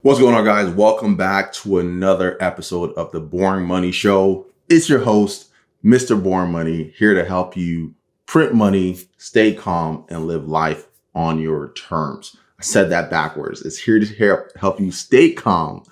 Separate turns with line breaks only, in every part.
What's going on, guys? Welcome back to another episode of the Boring Money Show. It's your host, Mr. Boring Money, here to help you print money, stay calm, and live life on your terms. I said that backwards. It's here to help you stay calm,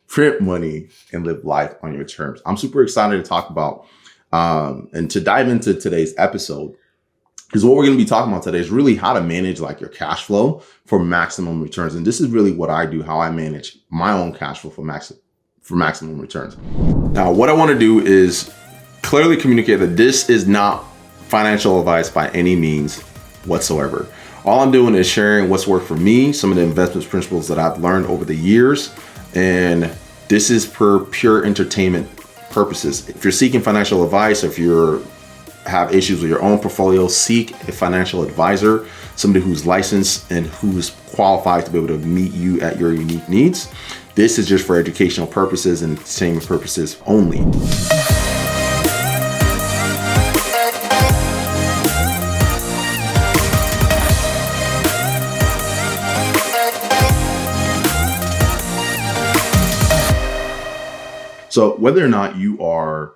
print money, and live life on your terms. I'm super excited to talk about and to dive into today's episode. Because what we're going to be talking about today is really how to manage like your cash flow for maximum returns. And this is really what I do, how I manage my own cash flow for maximum returns. Now, what I want to do is clearly communicate that this is not financial advice by any means whatsoever. All I'm doing is sharing what's worked for me, some of the investment principles that I've learned over the years. And this is for pure entertainment purposes. If you're seeking financial advice, or if you're have issues with your own portfolio, seek a financial advisor, somebody who's licensed and who's qualified to be able to meet you at your unique needs. This is just for educational purposes and entertainment purposes only. So whether or not you are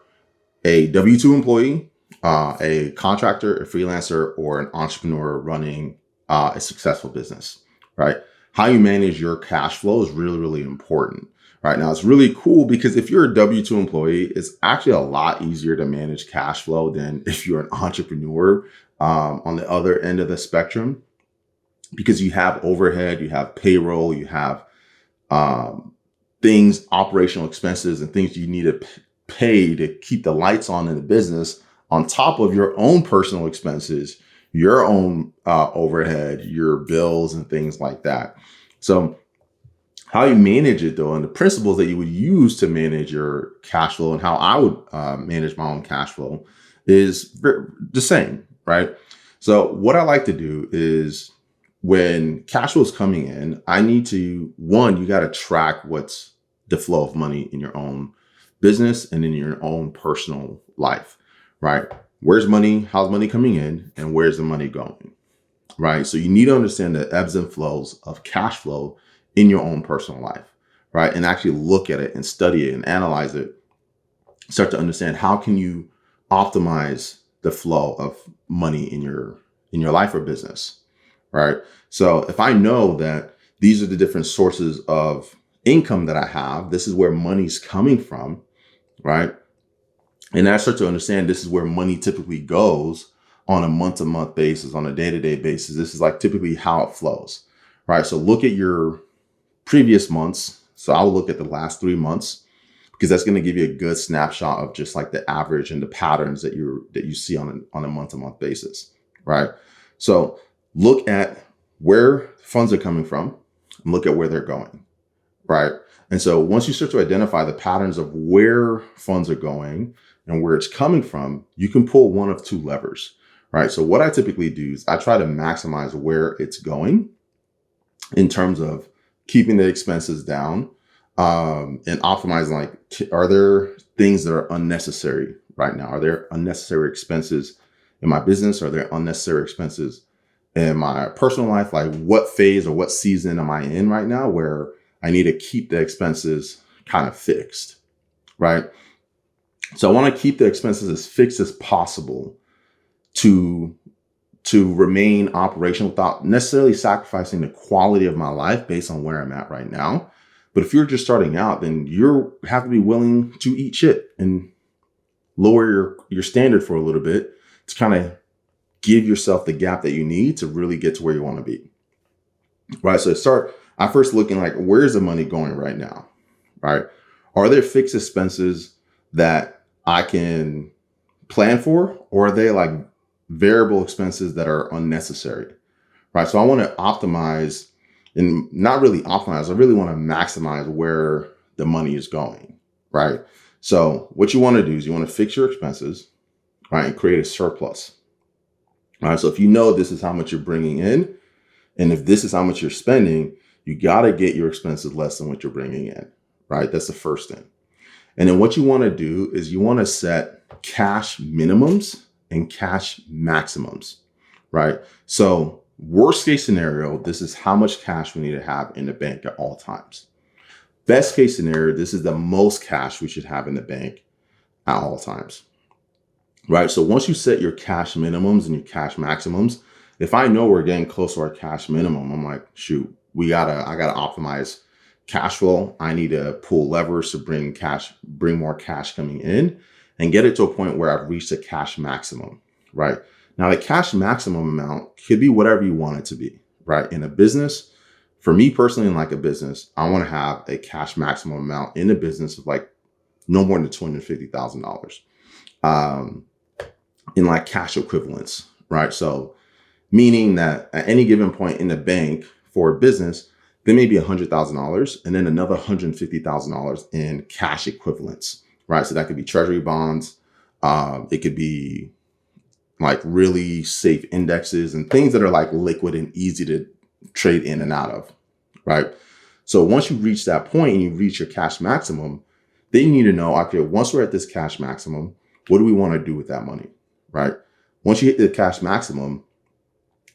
a W-2 employee, a contractor, a freelancer, or an entrepreneur running a successful business, right? How you manage your cash flow is really, really important. Right now, it's really cool because if you're a W-2 employee, it's actually a lot easier to manage cash flow than if you're an entrepreneur on the other end of the spectrum, because you have overhead, you have payroll, you have things, operational expenses, and things you need to pay to keep the lights on in the business, on top of your own personal expenses, your own overhead, your bills, and things like that. So how you manage it, though, and the principles that you would use to manage your cash flow and how I would manage my own cash flow is the same, right? So what I like to do is when cash flow is coming in, I need to, one, you got to track what's the flow of money in your own business and in your own personal life. Right? Where's money? How's money coming in? And where's the money going? Right? So you need to understand the ebbs and flows of cash flow in your own personal life, right? And actually look at it and study it and analyze it. Start to understand how can you optimize the flow of money in your life or business, right? So if I know that these are the different sources of income that I have, this is where money's coming from, right? And I start to understand this is where money typically goes on a month-to-month basis, on a day-to-day basis. This is like typically how it flows, right? So look at your previous months. So I'll look at the last 3 months because that's going to give you a good snapshot of just like the average and the patterns that you see on a month-to-month basis, right? So look at where funds are coming from and look at where they're going, right? And so once you start to identify the patterns of where funds are going and where it's coming from, you can pull one of two levers, right? So what I typically do is I try to maximize where it's going in terms of keeping the expenses down and optimizing, like, are there things that are unnecessary right now? Are there unnecessary expenses in my business? Are there unnecessary expenses in my personal life? Like, what phase or what season am I in right now where I need to keep the expenses kind of fixed, right? So I want to keep the expenses as fixed as possible to remain operational without necessarily sacrificing the quality of my life based on where I'm at right now. But if you're just starting out, then you have to be willing to eat shit and lower your standard for a little bit to kind of give yourself the gap that you need to really get to where you want to be, right? So I first looking like, where's the money going right now, right? Are there fixed expenses that I can plan for, or are they like variable expenses that are unnecessary, right? So I want to optimize, and not really optimize, I really want to maximize where the money is going, right? So what you want to do is you want to fix your expenses, right, and create a surplus, right? So if you know this is how much you're bringing in, and if this is how much you're spending, you got to get your expenses less than what you're bringing in, right? That's the first thing. And then what you want to do is you want to set cash minimums and cash maximums, right? So worst case scenario, this is how much cash we need to have in the bank at all times, Best case scenario, this is the most cash we should have in the bank at all times, right? So once you set your cash minimums and your cash maximums, if I know we're getting close to our cash minimum, I'm like, shoot, I gotta optimize cash flow. I need to pull levers to bring more cash coming in and get it to a point where I've reached a cash maximum, right? Now the cash maximum amount could be whatever you want it to be, right? In a business, for me personally, in like a business, I want to have a cash maximum amount in a business of like no more than $250,000 in like cash equivalents, right? So meaning that at any given point in the bank for a business, there may be $100,000 and then another $150,000 in cash equivalents, right? So that could be treasury bonds. It could be like really safe indexes and things that are like liquid and easy to trade in and out of, right? So once you reach that point and you reach your cash maximum, then you need to know, okay, once we're at this cash maximum, what do we want to do with that money, right? Once you hit the cash maximum,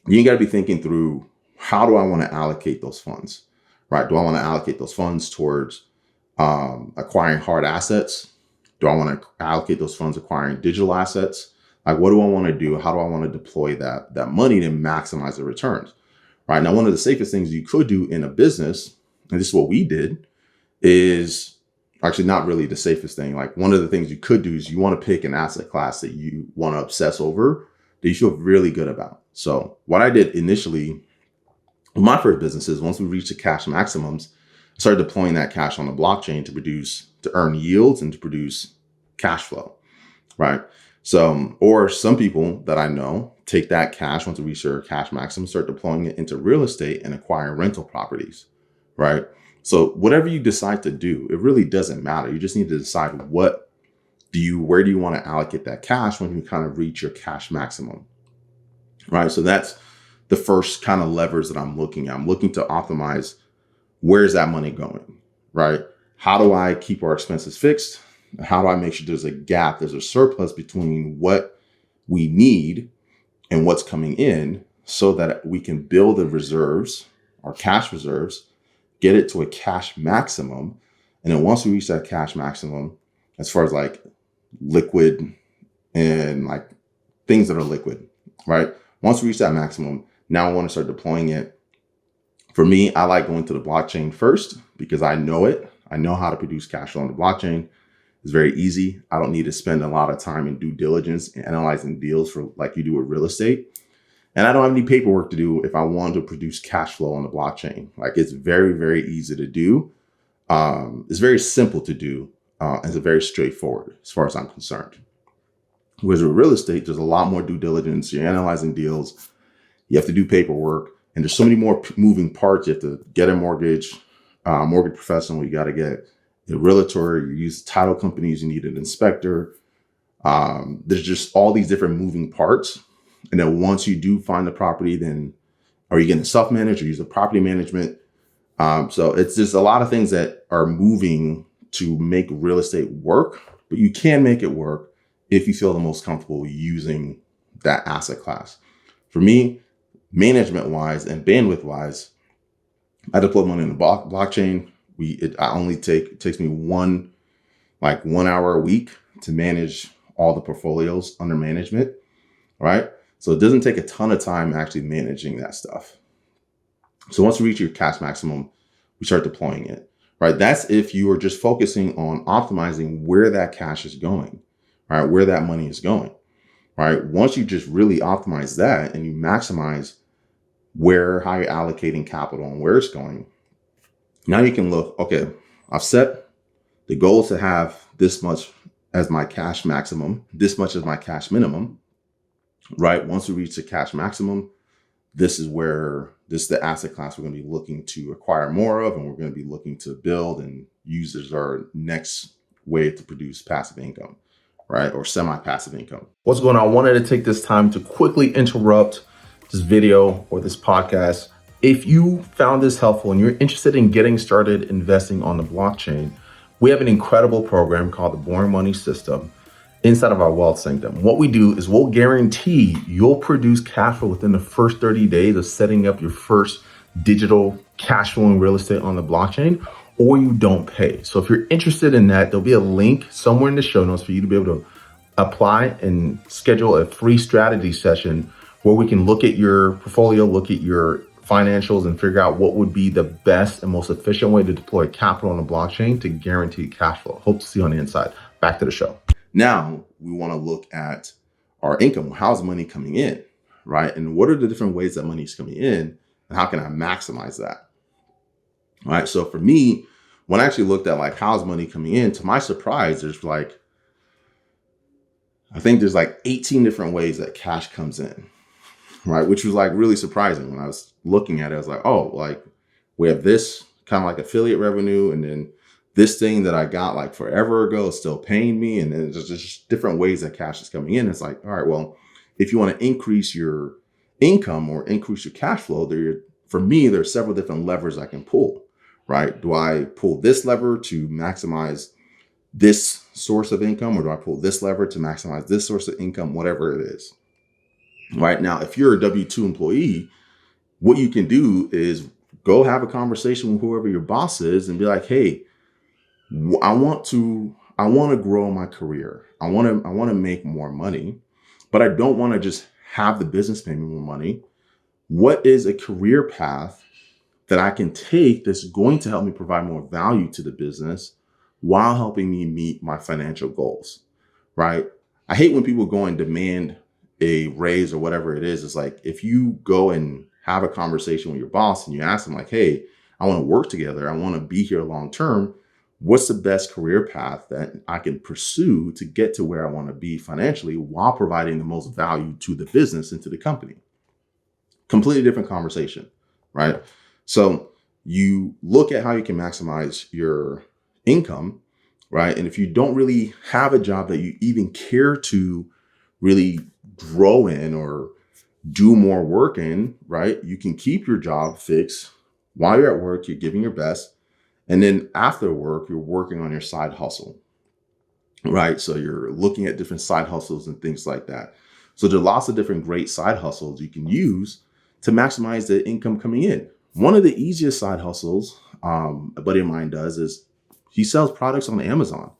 you got to be thinking through, how do I want to allocate those funds, right? Do I want to allocate those funds towards acquiring hard assets? Do I want to allocate those funds acquiring digital assets? Like, what do I want to do? How do I want to deploy that money to maximize the returns, right? Now, one of the safest things you could do in a business, and this is what we did, is actually not really the safest thing. Like, one of the things you could do is you want to pick an asset class that you want to obsess over, that you feel really good about. So what I did initially with my first businesses, once we reached the cash maximums, I started deploying that cash on the blockchain to earn yields and to produce cash flow, right? So, or some people that I know take that cash once we reach their cash maximum, start deploying it into real estate and acquiring rental properties, right? So whatever you decide to do, it really doesn't matter. You just need to decide where do you want to allocate that cash when you kind of reach your cash maximum, right? So that's the first kind of levers that I'm looking at. I'm looking to optimize, where's that money going, right? How do I keep our expenses fixed? How do I make sure there's a gap, there's a surplus between what we need and what's coming in, so that we can build the reserves, our cash reserves, get it to a cash maximum. And then once we reach that cash maximum, as far as like liquid and like things that are liquid, right? Once we reach that maximum, now I want to start deploying it. For me, I like going to the blockchain first because I know it. I know how to produce cash flow on the blockchain. It's very easy. I don't need to spend a lot of time in due diligence and analyzing deals for like you do with real estate. And I don't have any paperwork to do if I want to produce cash flow on the blockchain. Like, it's very, very easy to do. It's very simple to do. It's very straightforward as far as I'm concerned. Whereas with real estate, there's a lot more due diligence. You're analyzing deals. You have to do paperwork. And there's so many more moving parts. You have to get a mortgage professional. You got to get a realtor. You use title companies. You need an inspector. There's just all these different moving parts. And then once you do find the property, then are you going to self-manage or use a property management? So it's just a lot of things that are moving to make real estate work, but you can make it work if you feel the most comfortable using that asset class. For me, management-wise and bandwidth-wise, I deploy money in the blockchain. It takes me 1 hour a week to manage all the portfolios under management, right? So it doesn't take a ton of time actually managing that stuff. So once you reach your cash maximum, we start deploying it, right? That's if you are just focusing on optimizing where that cash is going, right? Where that money is going, right? Once you just really optimize that and you maximize how you're allocating capital and where it's going, now you can look, okay, I've set the goal to have this much as my cash maximum, this much as my cash minimum, right? Once we reach the cash maximum, this is the asset class we're going to be looking to acquire more of, and we're going to be looking to build and use as our next way to produce passive income, right? Or semi-passive income. What's going on? I wanted to take this time to quickly interrupt this video or this podcast. If you found this helpful and you're interested in getting started investing on the blockchain, we have an incredible program called the Boring Money System inside of our Wealth Sanctum. What we do is we'll guarantee you'll produce cash flow within the first 30 days of setting up your first digital cash flowing real estate on the blockchain, or you don't pay. So if you're interested in that, there'll be a link somewhere in the show notes for you to be able to apply and schedule a free strategy session where we can look at your portfolio, look at your financials, and figure out what would be the best and most efficient way to deploy capital on the blockchain to guarantee cash flow. Hope to see you on the inside. Back to the show. Now we want to look at our income. How's money coming in, right? And what are the different ways that money is coming in, and how can I maximize that? All right. So for me, when I actually looked at like how's money coming in, to my surprise, there's like, I think there's like 18 different ways that cash comes in, right? Which was like really surprising when I was looking at it. I was like, oh, like we have this kind of like affiliate revenue, and then this thing that I got like forever ago is still paying me. And then there's just different ways that cash is coming in. It's like, all right, well, if you want to increase your income or increase your cash flow, for me, there's several different levers I can pull, right? Do I pull this lever to maximize this source of income, or do I pull this lever to maximize this source of income, whatever it is? Right now, if you're a W-2 employee, what you can do is go have a conversation with whoever your boss is and be like, hey, I want to grow my career. I want to make more money, but I don't want to just have the business pay me more money. What is a career path that I can take that's going to help me provide more value to the business while helping me meet my financial goals, right? I hate when people go and demand a raise or whatever it is. It's like, if you go and have a conversation with your boss and you ask them like, hey, I want to work together. I want to be here long term. What's the best career path that I can pursue to get to where I want to be financially while providing the most value to the business and to the company? Completely different conversation, right? So you look at how you can maximize your income, right? And if you don't really have a job that you even care to really grow in or do more work in, right? You can keep your job fixed while you're at work, you're giving your best. And then after work, you're working on your side hustle, right? So you're looking at different side hustles and things like that. So there are lots of different great side hustles you can use to maximize the income coming in. One of the easiest side hustles a buddy of mine does is he sells products on Amazon.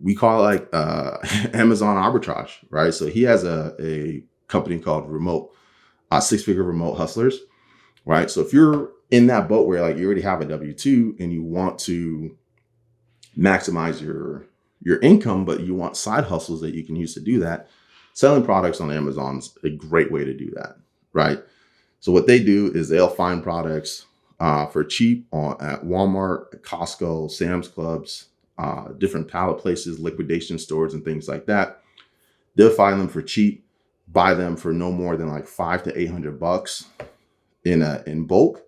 We call it like Amazon arbitrage, right? So he has a company called Six-Figure Remote Hustlers, right? So if you're in that boat where like you already have a W-2 and you want to maximize your income, but you want side hustles that you can use to do that, selling products on Amazon's a great way to do that, right? So what they do is they'll find products for cheap at Walmart, Costco, Sam's Clubs, different pallet places, liquidation stores, and things like that. They'll find them for cheap, buy them for no more than like $500 to $800 in bulk,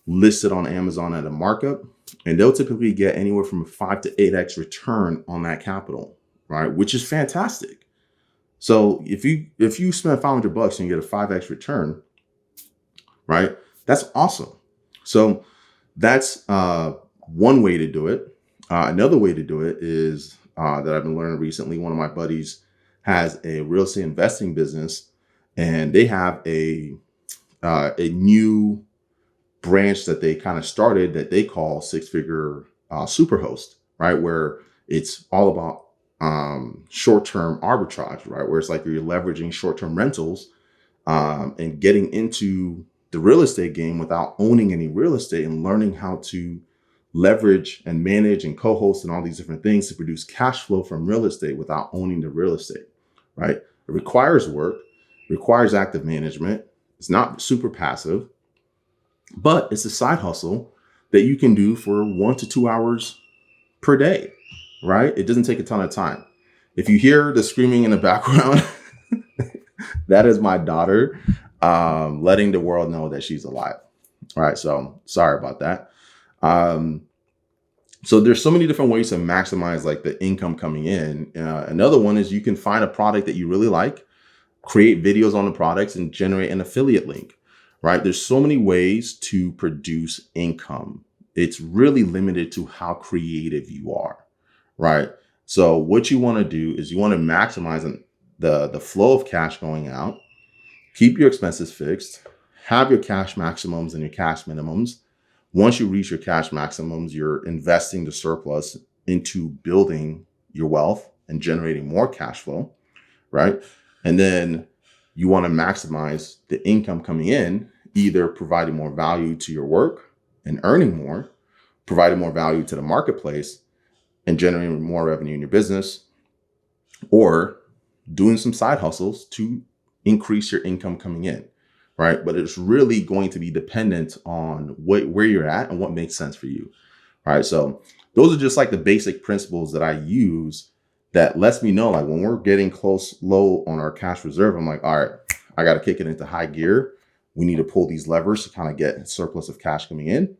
listed on Amazon at a markup, and they'll typically get anywhere from a 5 to 8x return on that capital, right? Which is fantastic. So if you spend $500 and you get a 5x return, right? That's awesome. So that's one way to do it. Another way to do it is that I've been learning recently. One of my buddies has a real estate investing business, and they have a new branch that they kind of started that they call Six-Figure Superhost, right? Where it's all about short-term arbitrage, right? Where it's like you're leveraging short-term rentals and getting into the real estate game without owning any real estate, and learning how to leverage and manage and co-host and all these different things to produce cash flow from real estate without owning the real estate, right? It requires work, requires active management. It's not super passive, but it's a side hustle that you can do for 1 to 2 hours per day, right? It doesn't take a ton of time. If you hear the screaming in the background, that is my daughter letting the world know that she's alive. All right, so sorry about that. So there's so many different ways to maximize like the income coming in. Another one is you can find a product that you really like, create videos on the products, and generate an affiliate link, right? There's so many ways to produce income. It's really limited to how creative you are, right? So what you want to do is you want to maximize the flow of cash going out, keep your expenses fixed, have your cash maximums and your cash minimums, Once you reach your cash maximums, you're investing the surplus into building your wealth and generating more cash flow, right? And then you want to maximize the income coming in, either providing more value to your work and earning more, providing more value to the marketplace and generating more revenue in your business, or doing some side hustles to increase your income coming in, right? But it's really going to be dependent on where you're at and what makes sense for you, right? So those are just like the basic principles that I use that lets me know, like when we're getting low on our cash reserve, I'm like, all right, I got to kick it into high gear. We need to pull these levers to kind of get a surplus of cash coming in.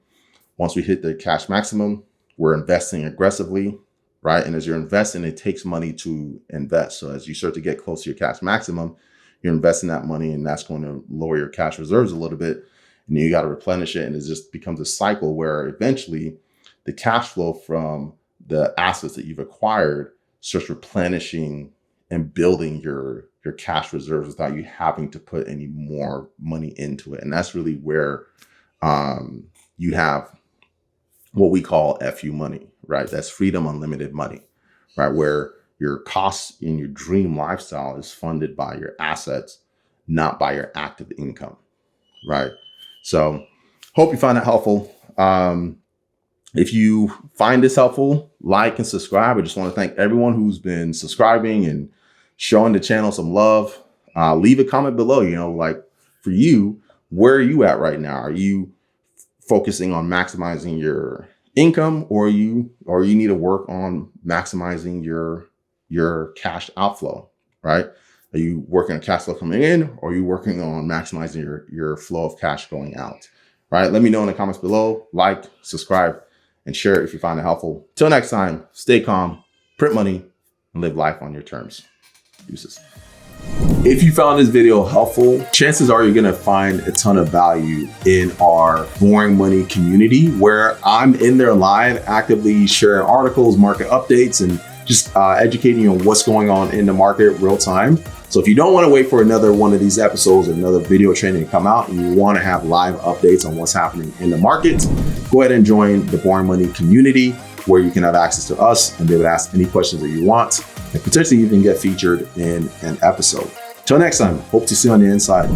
Once we hit the cash maximum, we're investing aggressively, right? And as you're investing, it takes money to invest. So as you start to get close to your cash maximum, you're investing that money, and that's going to lower your cash reserves a little bit. And then you got to replenish it. And it just becomes a cycle where eventually the cash flow from the assets that you've acquired starts replenishing and building your cash reserves without you having to put any more money into it. And that's really where you have what we call FU money, right? That's freedom unlimited money, right? Where your costs in your dream lifestyle is funded by your assets, not by your active income, right? So hope you find that helpful. If you find this helpful, like and subscribe. I just want to thank everyone who's been subscribing and showing the channel some love. Leave a comment below, like for you, where are you at right now? Are you focusing on maximizing your income, or you need to work on maximizing your cash outflow, right? Are you working on cash flow coming in, or are you working on maximizing your flow of cash going out, right? Let me know in the comments below. Like, subscribe, and share it if you find it helpful. Till next time, stay calm, print money, and live life on your terms. Deuces. If you found this video helpful, chances are you're going to find a ton of value in our Boring Money community, where I'm in there live, actively sharing articles, market updates, and just educating you on what's going on in the market real time. So if you don't want to wait for another one of these episodes or another video training to come out, and you want to have live updates on what's happening in the market, go ahead and join the Boring Money community, where you can have access to us and be able to ask any questions that you want, and potentially even get featured in an episode. Till next time, hope to see you on the inside.